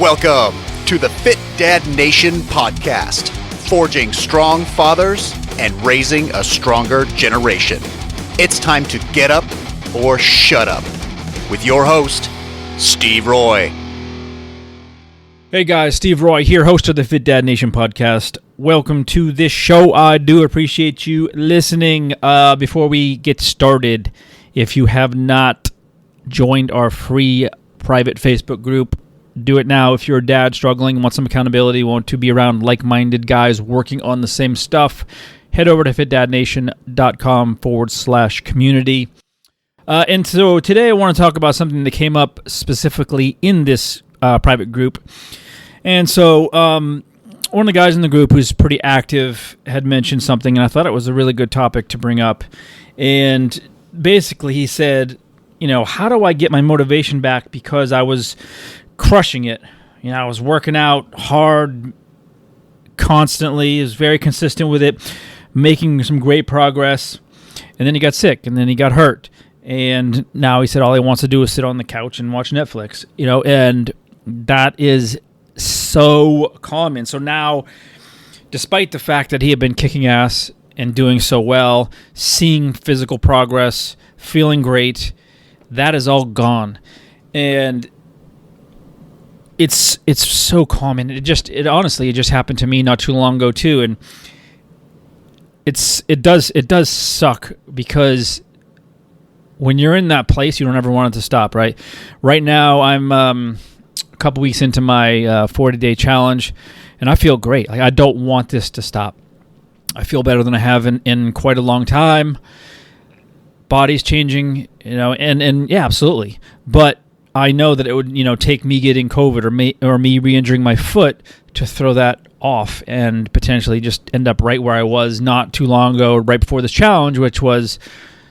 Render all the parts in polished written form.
Welcome to the Fit Dad Nation podcast, forging strong fathers and raising a stronger generation. It's time to get up or shut up with your host, Steve Roy. Hey guys, Steve Roy here, host of the Fit Dad Nation podcast. Welcome to this show. I do appreciate you listening. Before we get started, if you have not joined our free private Facebook group, do it now. If you're a dad struggling, want some accountability, want to be around like-minded guys working on the same stuff, head over to fitdadnation.com/community. And so today I want to talk about something that came up specifically in this private group. And so one of the guys in the group who's pretty active had mentioned something, and I thought it was a really good topic to bring up. And basically he said, how do I get my motivation back? Because I was crushing it. I was working out hard constantly, was very consistent with it, making some great progress. And then he got sick, and then he got hurt. And now he said all he wants to do is sit on the couch and watch Netflix, and that is so common. So now, despite the fact that he had been kicking ass and doing so well, seeing physical progress, feeling great, that is all gone. And it's so common. It honestly just happened to me not too long ago too, and it does suck, because when you're in that place, you don't ever want it to stop, right? Right now, I'm a couple weeks into my 40-day challenge, and I feel great. Like, I don't want this to stop. I feel better than I have in quite a long time. Body's changing, and yeah, absolutely. But I know that it would, take me getting COVID or me re-injuring my foot to throw that off and potentially just end up right where I was not too long ago, right before this challenge, which was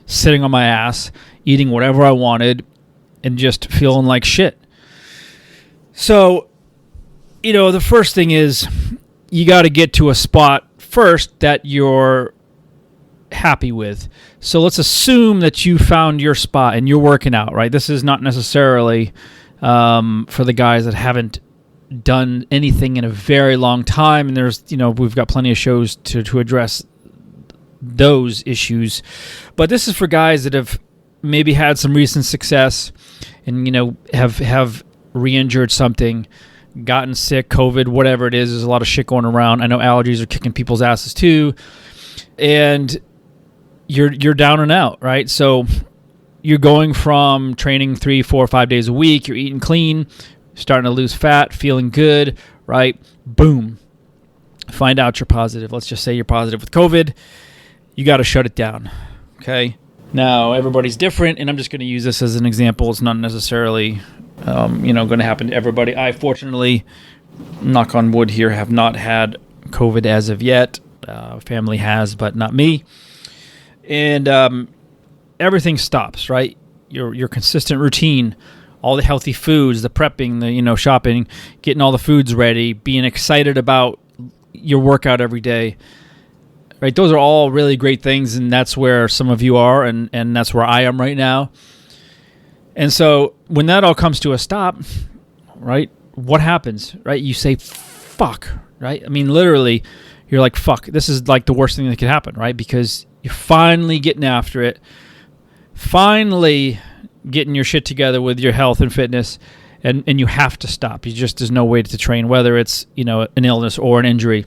sitting on my ass, eating whatever I wanted, and just feeling like shit. So, the first thing is you got to get to a spot first that you're happy with. So let's assume that you found your spot and you're working out, right? This is not necessarily for the guys that haven't done anything in a very long time, and there's, we've got plenty of shows to address those issues. But this is for guys that have maybe had some recent success and, have re-injured something, gotten sick, COVID, whatever it is. There's a lot of shit going around. I know allergies are kicking people's asses too. And you're down and out, right? So you're going from training 3, 4, 5 days a week. You're eating clean, starting to lose fat, feeling good, right? Boom. Find out you're positive. Let's just say you're positive with COVID. You got to shut it down, okay? Now, everybody's different, and I'm just going to use this as an example. It's not necessarily, going to happen to everybody. I, fortunately, knock on wood here, have not had COVID as of yet. Family has, but not me. And everything stops, right? Your consistent routine, all the healthy foods, the prepping, the shopping, getting all the foods ready, being excited about your workout every day, right? Those are all really great things, and that's where some of you are, and that's where I am right now. And so when that all comes to a stop, right, what happens, right? You say, fuck, right? I mean, literally, you're like, fuck, this is like the worst thing that could happen, right? Because you're finally getting after it, finally getting your shit together with your health and fitness, and you have to stop. There's no way to train, whether it's, an illness or an injury.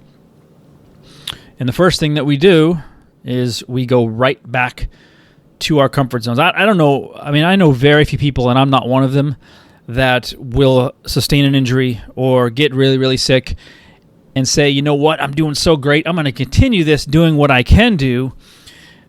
And the first thing that we do is we go right back to our comfort zones. I don't know. I mean, I know very few people, and I'm not one of them, that will sustain an injury or get really, really sick and say, you know what, I'm doing so great. I'm going to continue this doing what I can do.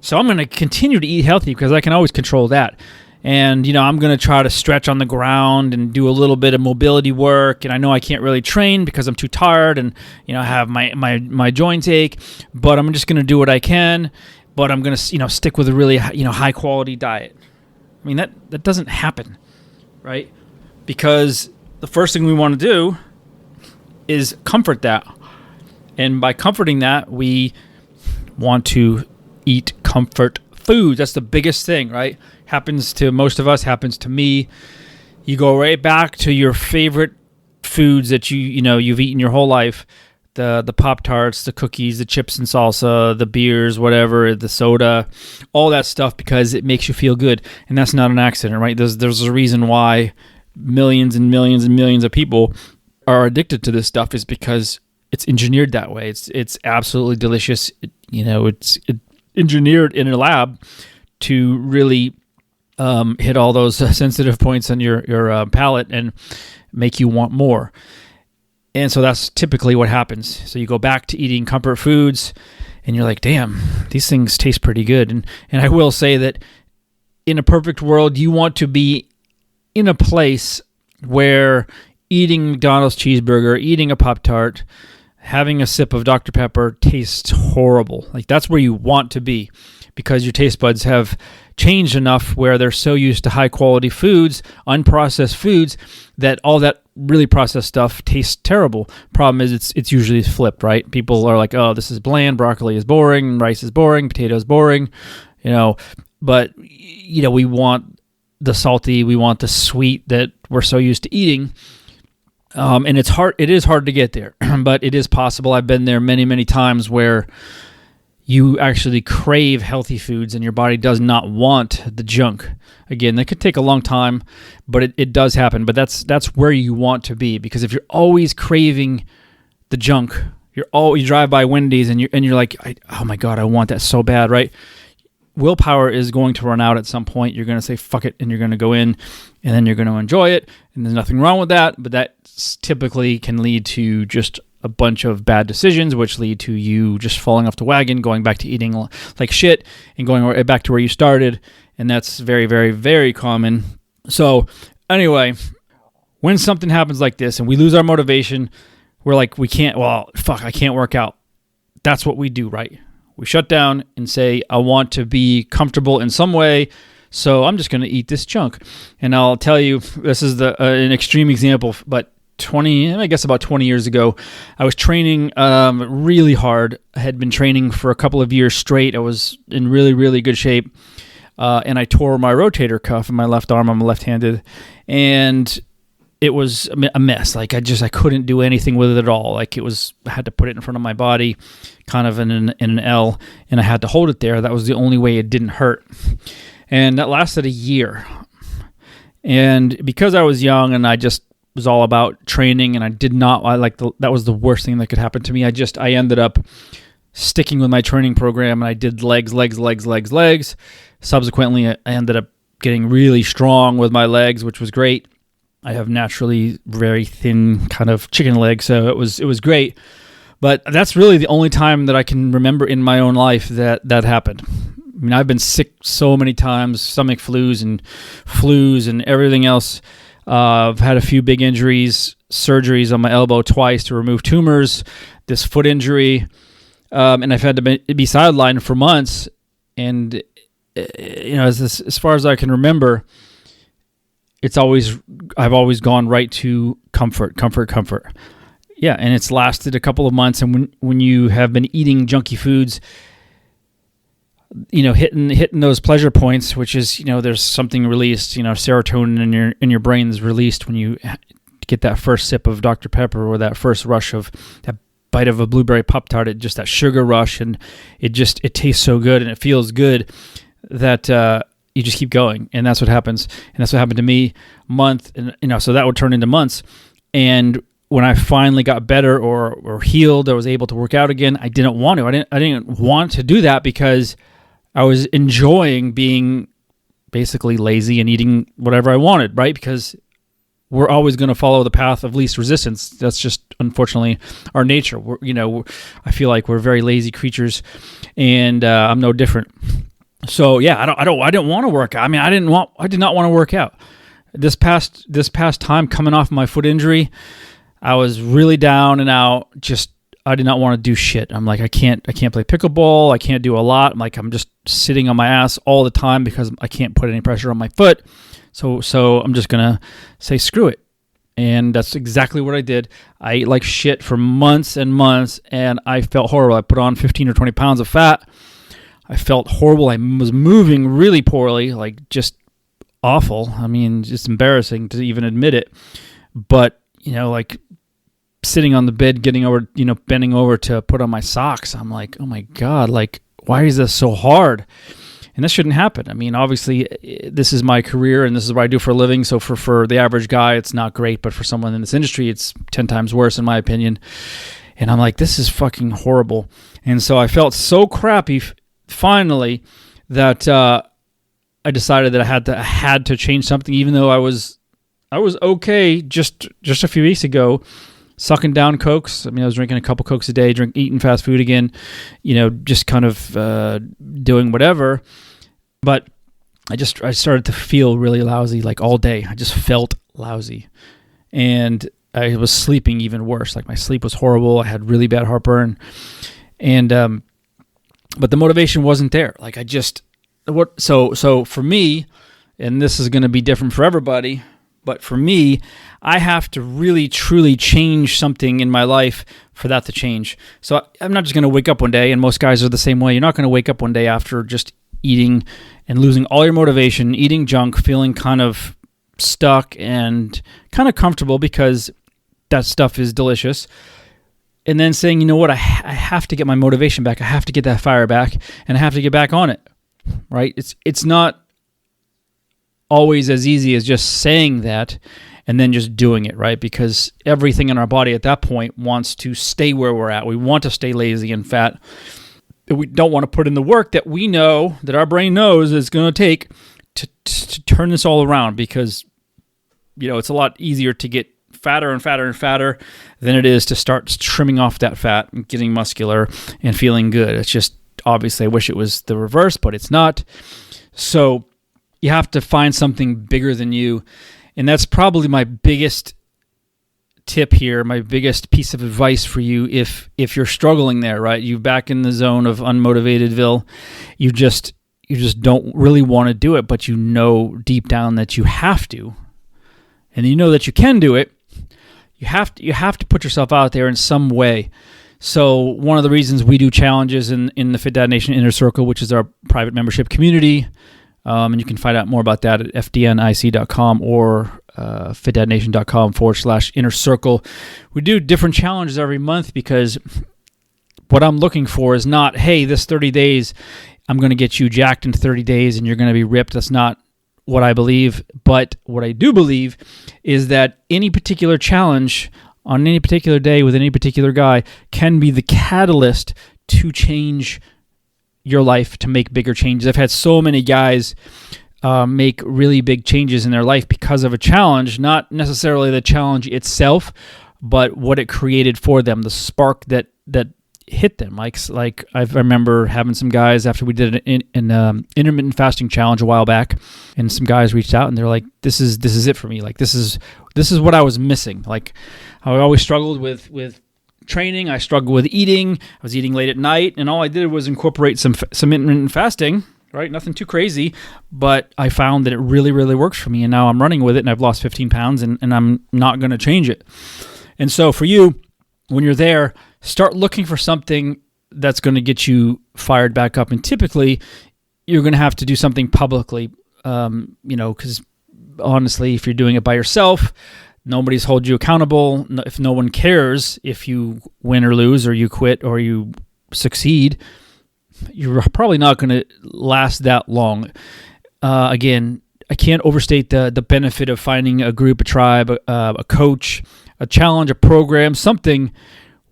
So I'm going to continue to eat healthy because I can always control that. And, I'm going to try to stretch on the ground and do a little bit of mobility work. And I know I can't really train because I'm too tired and, I have my joints ache. But I'm just going to do what I can. But I'm going to, stick with a really, high quality diet. I mean, that doesn't happen, right? Because the first thing we want to do is comfort that. And by comforting that, we want to eat comfort food. That's the biggest thing, right? Happens to most of us, happens to me. You go right back to your favorite foods that you've eaten your whole life, the Pop-Tarts, the cookies, the chips and salsa, the beers, whatever, the soda, all that stuff, because it makes you feel good. And that's not an accident, right? There's a reason why millions and millions and millions of people are addicted to this stuff, is because it's engineered that way. It's absolutely delicious. It's engineered in a lab to really hit all those sensitive points on your palate and make you want more. And so that's typically what happens. So you go back to eating comfort foods and you're like, damn, these things taste pretty good. And I will say that in a perfect world, you want to be in a place where eating McDonald's cheeseburger, eating a Pop-Tart, having a sip of Dr. Pepper tastes horrible. Like, that's where you want to be, because your taste buds have changed enough where they're so used to high quality foods, unprocessed foods, that all that really processed stuff tastes terrible. Problem is, it's usually flipped, right? People are like, oh, this is bland, broccoli is boring, rice is boring, potato is boring, but we want the salty, we want the sweet that we're so used to eating. And it's hard. It is hard to get there, but it is possible. I've been there many, many times where you actually crave healthy foods and your body does not want the junk. Again, that could take a long time, but it does happen. But that's where you want to be, because if you're always craving the junk, you drive by Wendy's and you're like, oh my God, I want that so bad, right? Willpower is going to run out at some point. You're going to say, fuck it, and you're going to go in, and then you're going to enjoy it, and there's nothing wrong with that, but that typically can lead to just a bunch of bad decisions, which lead to you just falling off the wagon, going back to eating like shit, and going right back to where you started, and that's very, very, very common. So anyway, when something happens like this, and we lose our motivation, we're like, I can't work out. That's what we do, right? We shut down and say, I want to be comfortable in some way, so I'm just going to eat this junk. And I'll tell you, this is an extreme example, but about 20 years ago, I was training really hard. I had been training for a couple of years straight. I was in really, really good shape, and I tore my rotator cuff in my left arm. I'm left-handed, and it was a mess. Like, I couldn't do anything with it at all. Like, I had to put it in front of my body, kind of in an L, and I had to hold it there. That was the only way it didn't hurt. And that lasted a year. And because I was young and I just was all about training, and that was the worst thing that could happen to me. I ended up sticking with my training program, and I did legs. Subsequently, I ended up getting really strong with my legs, which was great. I have naturally very thin kind of chicken legs, so it was great. But that's really the only time that I can remember in my own life that happened. I mean, I've been sick so many times, stomach flus and everything else. I've had a few big injuries, surgeries on my elbow twice to remove tumors, this foot injury, and I've had to be sidelined for months. And as far as I can remember, I've always gone right to comfort. Yeah, and it's lasted a couple of months. And when you have been eating junky foods, hitting those pleasure points, which is, there's something released, serotonin in your brain is released when you get that first sip of Dr. Pepper, or that first rush of that bite of a blueberry Pop-Tart, just that sugar rush, and it tastes so good and it feels good that you just keep going, and that's what happens. And that's what happened to me month, and so that would turn into months. And when I finally got better or healed, I was able to work out again. I didn't want to. I didn't want to do that because I was enjoying being basically lazy and eating whatever I wanted, right? Because we're always going to follow the path of least resistance. That's just, unfortunately, our nature. I feel like we're very lazy creatures, and I'm no different. So yeah, I didn't want to work out. I mean, I did not want to work out. This past time, coming off my foot injury, I was really down and out. I did not want to do shit. I'm like, I can't play pickleball. I can't do a lot. I'm just sitting on my ass all the time because I can't put any pressure on my foot. So I'm just gonna say screw it. And that's exactly what I did. I ate like shit for months and months, and I felt horrible. I put on 15 or 20 pounds of fat. I felt horrible. I was moving really poorly, like just awful. I mean, just embarrassing to even admit it. But, like sitting on the bed, bending over to put on my socks. I'm like, oh my God, like, why is this so hard? And this shouldn't happen. I mean, obviously, this is my career and this is what I do for a living. So for the average guy, it's not great. But for someone in this industry, it's 10 times worse, in my opinion. And I'm like, this is fucking horrible. And so I felt so crappy finally that I decided that I had to change something, even though I was okay just a few weeks ago, sucking down Cokes. I mean, I was drinking a couple Cokes a day, eating fast food again, just kind of doing whatever. But I started to feel really lousy, like all day. I just felt lousy. And I was sleeping even worse. Like my sleep was horrible. I had really bad heartburn. And but the motivation wasn't there. Like so for me, and this is going to be different for everybody, but for me, I have to really, truly change something in my life for that to change. So I'm not just going to wake up one day, and most guys are the same way. You're not going to wake up one day after just eating and losing all your motivation, eating junk, feeling kind of stuck and kind of comfortable because that stuff is delicious. And then saying, you know what, I have to get my motivation back. I have to get that fire back, and I have to get back on it, right? It's not always as easy as just saying that and then just doing it, right? Because everything in our body at that point wants to stay where we're at. We want to stay lazy and fat. We don't want to put in the work that we know, that our brain knows is going to take to turn this all around, because, it's a lot easier to get fatter and fatter and fatter than it is to start trimming off that fat and getting muscular and feeling good. It's just, obviously, I wish it was the reverse, but it's not. So you have to find something bigger than you. And that's probably my biggest tip here, my biggest piece of advice for you if you're struggling there, right? You're back in the zone of unmotivatedville. You just don't really want to do it, but you know deep down that you have to. And you know that you can do it. You have to put yourself out there in some way. So one of the reasons we do challenges in the Fit Dad Nation Inner Circle, which is our private membership community, and you can find out more about that at fdnic.com or fitdadnation.com/inner circle. We do different challenges every month because what I'm looking for is not, hey, this 30 days, I'm going to get you jacked in 30 days and you're going to be ripped. That's not what I believe. But what I do believe is that any particular challenge on any particular day with any particular guy can be the catalyst to change your life, to make bigger changes. I've had so many guys make really big changes in their life because of a challenge, not necessarily the challenge itself, but what it created for them, the spark that hit them. Like I remember having some guys after we did an intermittent fasting challenge a while back, and some guys reached out and they're like, "This is it for me. Like this is what I was missing. Like I always struggled with training. I struggled with eating. I was eating late at night, and all I did was incorporate some intermittent fasting. Right, nothing too crazy, but I found that it really, really works for me, and now I'm running with it, and I've lost 15 pounds, and I'm not going to change it. And so for you, when you're there, start looking for something that's going to get you fired back up, and typically you're going to have to do something publicly, because honestly, if you're doing it by yourself, nobody's hold you accountable. If no one cares if you win or lose, or you quit or you succeed, you're probably not going to last that long. Again, I can't overstate the benefit of finding a group, a tribe, a coach, a challenge, a program, something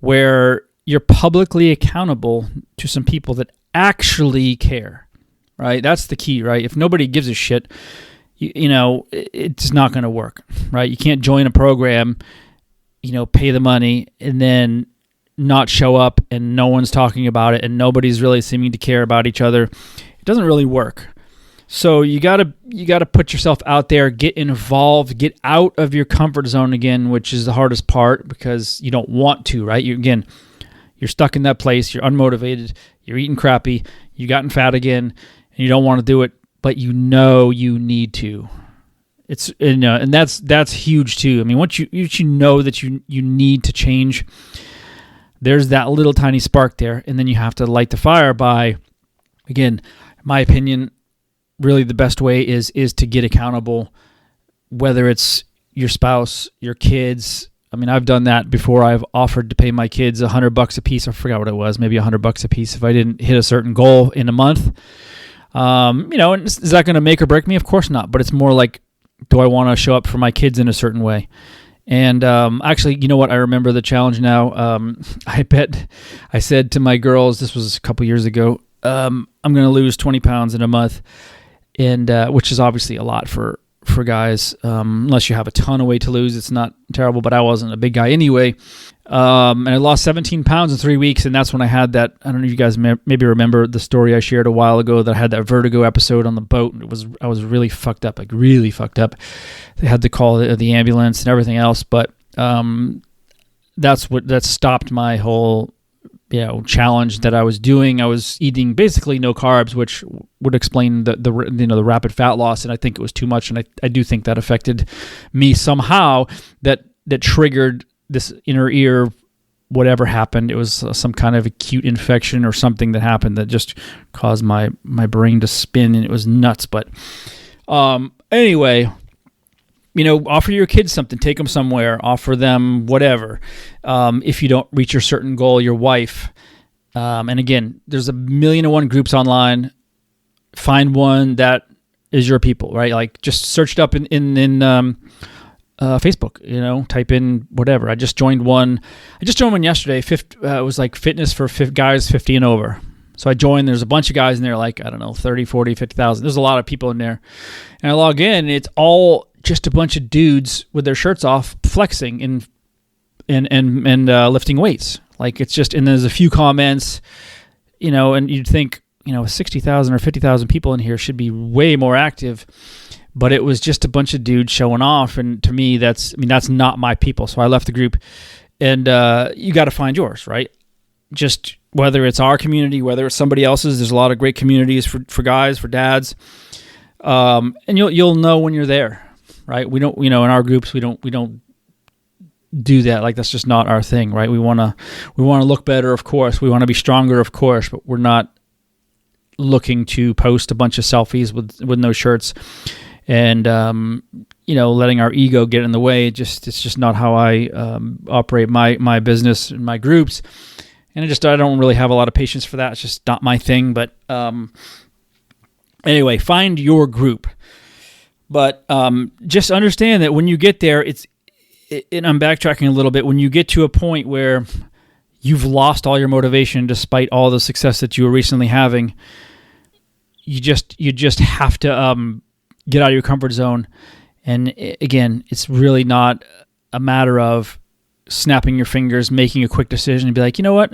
where you're publicly accountable to some people that actually care, right? That's the key, right? If nobody gives a shit, it's not going to work, right? You can't join a program, pay the money, and then not show up and no one's talking about it and nobody's really seeming to care about each other. It doesn't really work. So you gotta put yourself out there, get involved, get out of your comfort zone again, which is the hardest part because you don't want to, right? You're stuck in that place, you're unmotivated, you're eating crappy, you've gotten fat again, and you don't want to do it, but you need to. It's and that's huge too. I mean, once you know that you need to change, there's that little tiny spark there, and then you have to light the fire by, again, in my opinion, really the best way is to get accountable, whether it's your spouse, your kids, I mean, I've done that before. I've offered to pay my kids $100 a piece. I forgot what it was, maybe $100 a piece if I didn't hit a certain goal in a month. And is that going to make or break me? Of course not. But it's more like, do I want to show up for my kids in a certain way? And actually, you know what? I remember the challenge now. I said to my girls, this was a couple years ago, I'm going to lose 20 pounds in a month, and which is obviously a lot for guys. Unless you have a ton of weight to lose, it's not terrible, but I wasn't a big guy anyway. And I lost 17 pounds in 3 weeks, and that's when I had that, I don't know if you guys maybe remember the story I shared a while ago that I had that vertigo episode on the boat. I was really fucked up, like really fucked up. They had to call the ambulance and everything else, but that stopped my whole challenge that I was doing. I was eating basically no carbs, which would explain the rapid fat loss, and I think it was too much, and I do think that affected me somehow. That triggered this inner ear, whatever happened. It was some kind of acute infection or something that happened that just caused my brain to spin, and it was nuts. But anyway, offer your kids something, take them somewhere, offer them whatever. If you don't reach your certain goal, your wife, and again, there's 1,000,001 groups online. Find one that is your people, right? Like just search it up in Facebook, type in whatever. I just joined one yesterday. It was like fitness for guys 50 and over. So I joined. There's a bunch of guys in there, like, I don't know, 30, 40, 50,000. There's a lot of people in there. And I log in, and it's all just a bunch of dudes with their shirts off, flexing and lifting weights. Like, it's just, and there's a few comments, and you'd think, 60,000 or 50,000 people in here should be way more active. But it was just a bunch of dudes showing off, and to me, that's not my people. So I left the group, and you got to find yours, right? Just whether it's our community, whether it's somebody else's. There's a lot of great communities for guys, for dads, and you'll know when you're there, right? We don't, in our groups, we don't do that. Like, that's just not our thing, right? We want to look better, of course. We want to be stronger, of course, but we're not looking to post a bunch of selfies with no shirts. And letting our ego get in the way. It's just not how I operate my business and my groups, and I don't really have a lot of patience for that. It's just not my thing. But anyway, find your group. But just understand that when you get there, and I'm backtracking a little bit. When you get to a point where you've lost all your motivation, despite all the success that you were recently having, you just have to get out of your comfort zone. And again, it's really not a matter of snapping your fingers, making a quick decision and be like, you know what?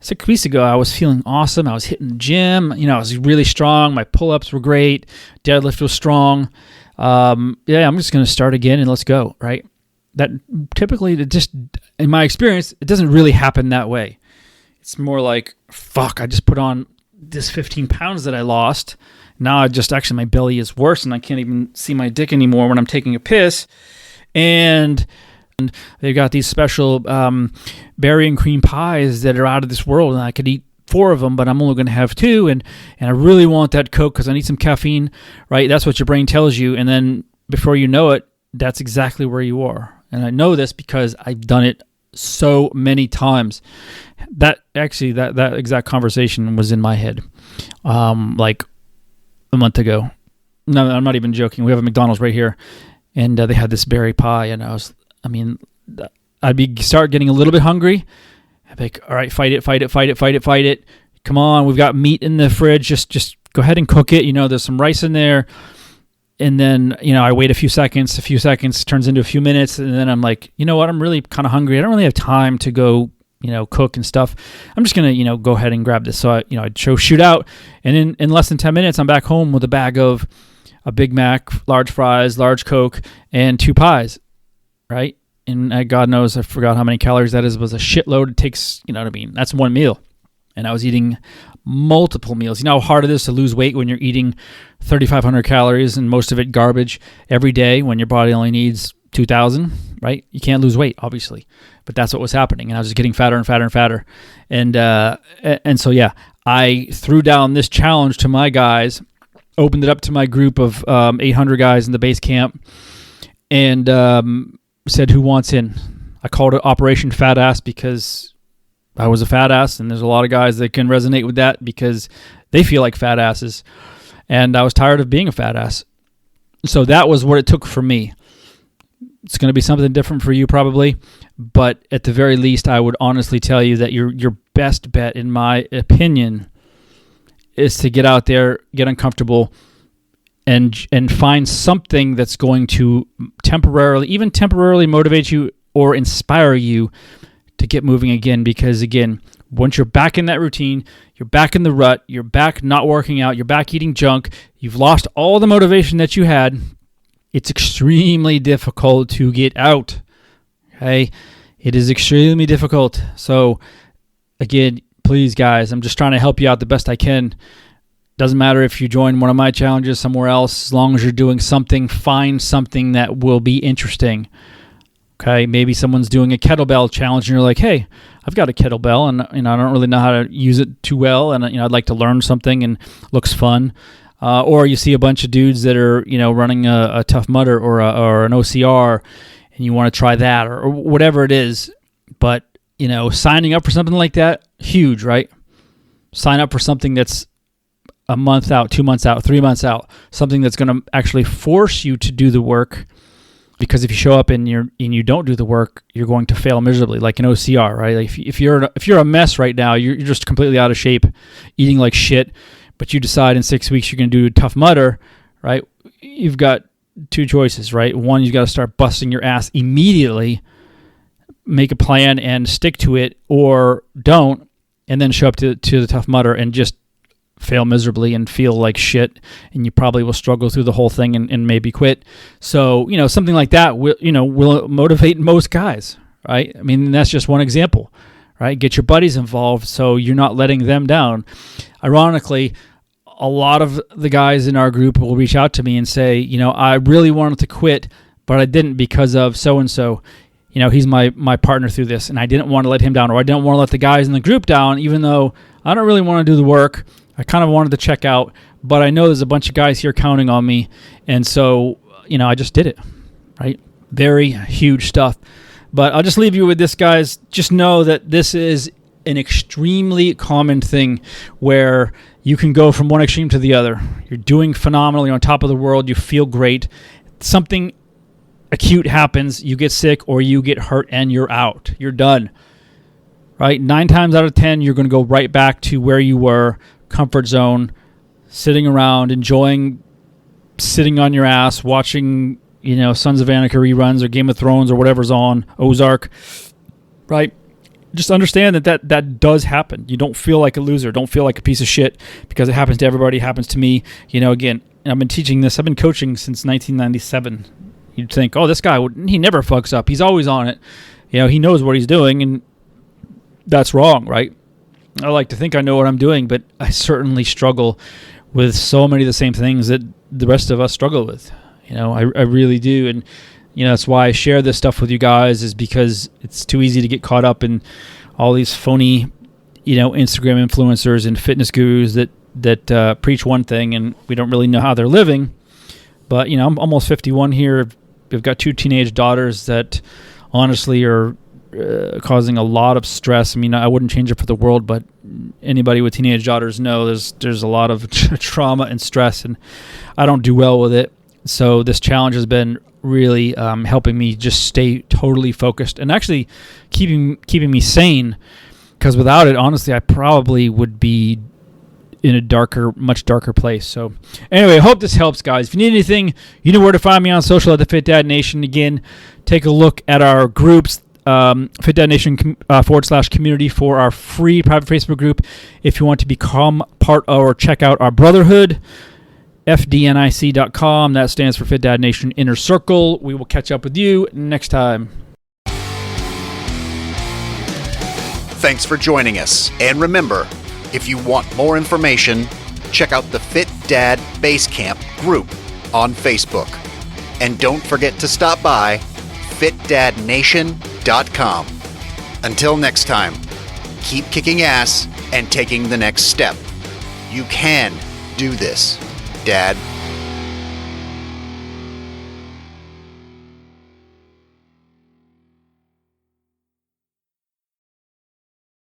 6 weeks ago, I was feeling awesome. I was hitting the gym. I was really strong. My pull-ups were great. Deadlift was strong. I'm just going to start again and let's go, right? That typically, in my experience, it doesn't really happen that way. It's more like, fuck, I just put on this 15 pounds that I lost. Now actually my belly is worse and I can't even see my dick anymore when I'm taking a piss. And they've got these special berry and cream pies that are out of this world, and I could eat 4 of them, but I'm only going to have 2. And I really want that Coke because I need some caffeine, right? That's what your brain tells you. And then before you know it, that's exactly where you are. And I know this because I've done it so many times. That exact conversation was in my head. Like a month ago. No, I'm not even joking. We have a McDonald's right here, and they had this berry pie, and I'd start getting a little bit hungry. I'd be like, all right, fight it. Come on, we've got meat in the fridge. Just go ahead and cook it. There's some rice in there. And then, I wait a few seconds turns into a few minutes, and then I'm like, you know what? I'm really kind of hungry. I don't really have time to go cook and stuff. I'm just going to, go ahead and grab this. So I'd shoot out, and in less than 10 minutes, I'm back home with a bag of a Big Mac, large fries, large Coke, and 2 pies, right? And God knows, I forgot how many calories that is. It was a shitload. It takes, that's one meal. And I was eating multiple meals. You know how hard it is to lose weight when you're eating 3,500 calories and most of it garbage every day when your body only needs 2,000, right? You can't lose weight, obviously. But that's what was happening. And I was just getting fatter and fatter and fatter. And so, yeah, I threw down this challenge to my guys, opened it up to my group of 800 guys in the base camp, and said, who wants in? I called it Operation Fat Ass because I was a fat ass, and there's a lot of guys that can resonate with that because they feel like fat asses. And I was tired of being a fat ass. So that was what it took for me. It's going to be something different for you probably, but at the very least, I would honestly tell you that your best bet, in my opinion, is to get out there, get uncomfortable, and find something that's going to temporarily motivate you or inspire you to get moving again. Because again, once you're back in that routine, you're back in the rut, you're back not working out, you're back eating junk, you've lost all the motivation that you had, it's extremely difficult to get out. Okay? It is extremely difficult. So again, please guys, I'm just trying to help you out the best I can. Doesn't matter if you join one of my challenges somewhere else, as long as you're doing something, find something that will be interesting. Okay, maybe someone's doing a kettlebell challenge and you're like, hey, I've got a kettlebell and I don't really know how to use it too well, and I'd like to learn something and it looks fun. Or you see a bunch of dudes that are running a Tough Mudder or an OCR, and you want to try that or whatever it is. But signing up for something like that, huge, right? Sign up for something that's a month out, 2 months out, 3 months out, something that's going to actually force you to do the work. Because if you show up and you don't do the work, you're going to fail miserably, like an OCR, right? Like if you're a mess right now, you're just completely out of shape, eating like shit, but you decide in 6 weeks you're going to do a Tough Mudder, right? You've got two choices, right? One, you've got to start busting your ass immediately, make a plan and stick to it, or don't, and then show up to the Tough Mudder and just fail miserably and feel like shit, and you probably will struggle through the whole thing and maybe quit. So, something like that will motivate most guys, right? I mean, that's just one example, right? Get your buddies involved so you're not letting them down. Ironically, a lot of the guys in our group will reach out to me and say, I really wanted to quit, but I didn't because of so-and-so. He's my partner through this, and I didn't want to let him down, or I didn't want to let the guys in the group down, even though I don't really want to do the work. I kind of wanted to check out, but I know there's a bunch of guys here counting on me, and so, I just did it, right? Very huge stuff. But I'll just leave you with this, guys. Just know that this is an extremely common thing where you can go from one extreme to the other. You're doing phenomenally on top of the world. You feel great. Something acute happens, you get sick or you get hurt, and you're out. You're done, right? 9 times out of 10, you're going to go right back to where you were, comfort zone, sitting around, enjoying sitting on your ass, watching, Sons of Anarchy reruns or Game of Thrones or whatever's on, Ozark, right? Just understand that does happen. You don't feel like a loser. Don't feel like a piece of shit, because it happens to everybody. It happens to me. Again, I've been teaching this. I've been coaching since 1997. You'd think, oh, this guy, he never fucks up. He's always on it. He knows what he's doing, and that's wrong, right? I like to think I know what I'm doing, but I certainly struggle with so many of the same things that the rest of us struggle with. I really do. And, that's why I share this stuff with you guys, is because it's too easy to get caught up in all these phony, Instagram influencers and fitness gurus that preach one thing and we don't really know how they're living. But, I'm almost 51 here. We've got 2 teenage daughters that honestly are causing a lot of stress. I mean, I wouldn't change it for the world, but anybody with teenage daughters know there's a lot of trauma and stress, and I don't do well with it. So this challenge has been really helping me just stay totally focused and actually keeping me sane, because without it, honestly, I probably would be in a much darker place. So anyway, I hope this helps, guys. If you need anything, you know where to find me on social at the Fit Dad Nation. Again, take a look at our groups, Fit Dad Nation /community for our free private Facebook group. If you want to become part or check out our brotherhood, fdnic.com. That stands for Fit Dad Nation Inner Circle. We will catch up with you next time. Thanks for joining us. And remember, if you want more information, check out the Fit Dad Basecamp group on Facebook. And don't forget to stop by fitdadnation.com. Until next time, keep kicking ass and taking the next step. You can do this, Dad.